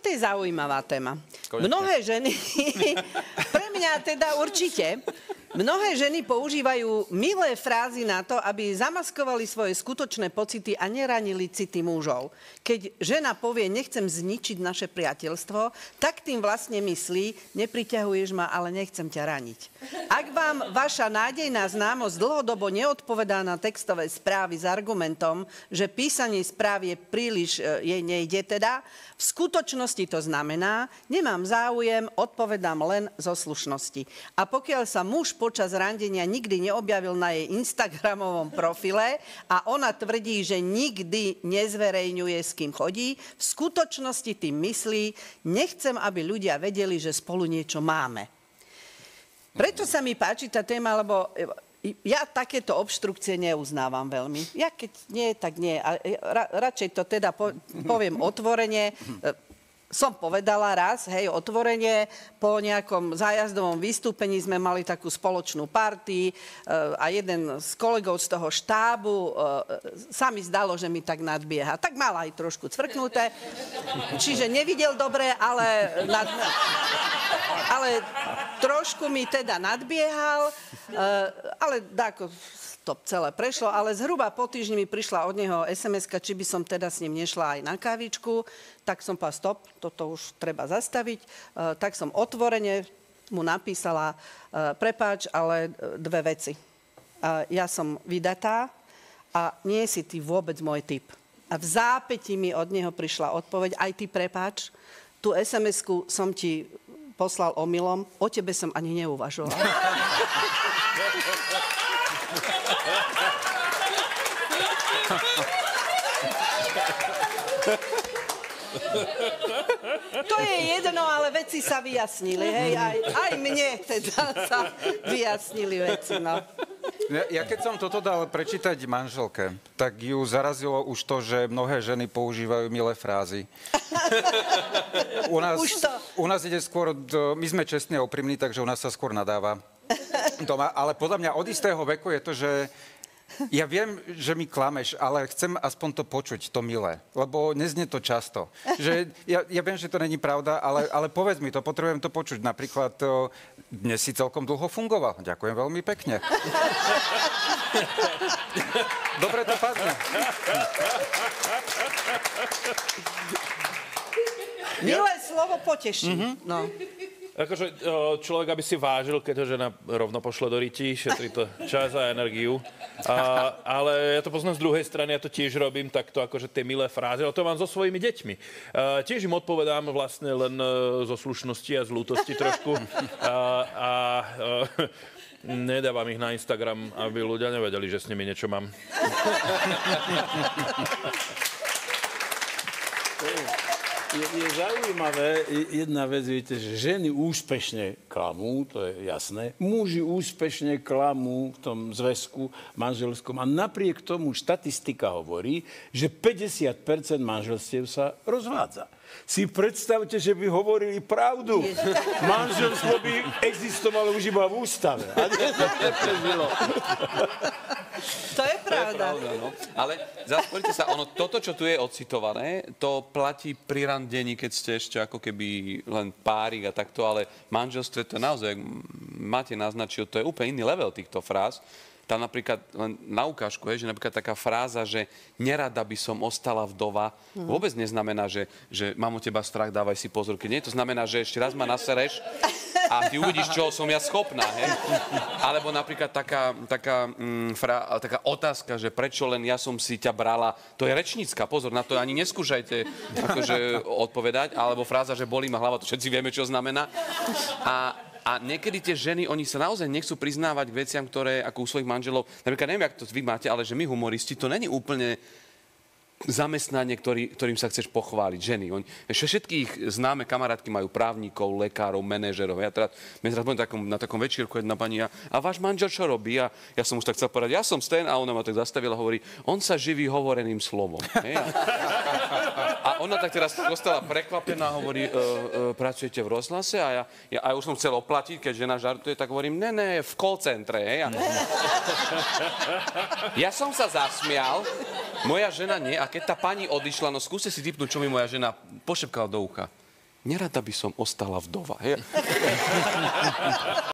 toto je zaujímavá téma. Konečne. Mnohé ženy, pre mňa teda určite, mnohé ženy používajú milé frázy na to, aby zamaskovali svoje skutočné pocity a neranili city mužov. Keď žena povie, nechcem zničiť naše priateľstvo, tak tým vlastne myslí, nepriťahuješ ma, ale nechcem ťa raniť. Ak vám vaša nádejná známosť dlhodobo neodpovedá na textové správy s argumentom, že písanie správy je príliš, jej nejde teda, v skutočnosti to znamená, nemám záujem, odpovedám len zo slušnosti. A pokiaľ sa muž počas randenia nikdy neobjavil na jej Instagramovom profile a ona tvrdí, že nikdy nezverejňuje, s kým chodí, v skutočnosti tým myslí, nechcem, aby ľudia vedeli, že spolu niečo máme. Preto sa mi páči tá téma, lebo ja takéto obštrukcie neuznávam veľmi. Ja keď nie, tak nie. A radšej to teda poviem otvorene. Som povedala raz, hej, otvorene, po nejakom zájazdovom vystúpení sme mali takú spoločnú party a jeden z kolegov z toho štábu sa mi zdalo, že mi tak nadbieha. Tak mala aj trošku cvrknuté, čiže nevidel dobre, ale trošku mi teda nadbiehal, ale dáko to celé prešlo, ale zhruba po týždni mi prišla od neho SMS-ka, či by som teda s ním nešla aj na kávičku, tak som povedala, stop, toto už treba zastaviť, tak som otvorene mu napísala, prepáč, ale dve veci. Ja som vydatá a nie si ty vôbec môj typ. A v zápätí mi od neho prišla odpoveď, aj ty prepáč, tú SMS-ku som ti poslal omylom, o tebe som ani neuvažoval. To je jedno, ale veci sa vyjasnili, hej, aj mne teda sa vyjasnili veci, no. Ja keď som toto dal prečítať manželke, tak ju zarazilo už to, že mnohé ženy používajú milé frázy. U nás ide skôr, my sme čestní a úprimní, takže u nás sa skôr nadáva. Ale podľa mňa od istého veku je to, že ja viem, že mi klameš, ale chcem aspoň to počuť, to milé, lebo neznie to často. Že ja viem, že to není pravda, ale povedz mi to, potrebujem to počuť. Napríklad, dnes si celkom dlho fungoval. Ďakujem veľmi pekne. Dobre to padne. Milé slovo poteší. No. Akože človek, aby si vážil, keď ho žena rovno pošle do ryti, šetrí to čas a energiu. Ale ja to poznám z druhej strany, ja to tiež robím takto, akože tie milé frázy, ale to mám so svojimi deťmi. Tiež im odpovedám vlastne len zo slušnosti a z lútosti trošku. Nedávam ich na Instagram, aby ľudia nevedeli, že s nimi niečo mám. Je zaujímavé, jedna vec, viete, že ženy úspešne klamú, to je jasné. Muži úspešne klamú v tom zväzku manželskom a napriek tomu štatistika hovorí, že 50% manželstiev sa rozvádza. Si predstavte, že by hovorili pravdu. Manželstvo by existovalo už iba v ústave. A nie to neprežilo. To je pravda. No. Ale zase, poďte sa, toto, čo tu je ocitované, to platí pri randení, keď ste ešte ako keby len párik a takto, ale v manželstve to naozaj, máte naznačil, to je úplne iný level týchto fráz. Tam napríklad, len na ukážku, že napríklad taká fráza, že nerada by som ostala vdova, vôbec neznamená, že mám o teba strach, dávaj si pozor. Keď nie, to znamená, že ešte raz ma nasereš a ty uvidíš, čo som ja schopná, hej? Alebo napríklad taká otázka, že prečo len ja som si ťa brala, to je rečnícka, pozor, na to ani neskúšajte akože odpovedať, alebo fráza, že bolí ma hlava, to všetci vieme, čo znamená. A niekedy tie ženy, oni sa naozaj nechcú priznávať k veciam, ktoré ako u svojich manželov, napríklad neviem, jak to vy máte, ale že my humoristi, to není úplne zamestnanie, ktorým sa chceš pochváliť, ženy. Všetky ich známe kamarátky majú právnikov, lekárov, manažerov. Ja teraz budem na takom večírku jedna pani a váš manžel čo robí? A ja som už tak chcel povedať, ja som Sten, a ona ma tak zastavila a hovorí, on sa živí hovoreným slovom. A ona tak teraz ostala prekvapená a hovorí, pracujete v rozhlase? A ja už som chcel oplatiť, keď žena žartuje, tak hovorím, ne, v call centre. Ja som sa zasmial, moja žena nie. A keď tá pani odišla, no skúste si tipnúť, čo mi moja žena pošepkala do ucha. nerada by som ostala vdova. Hej.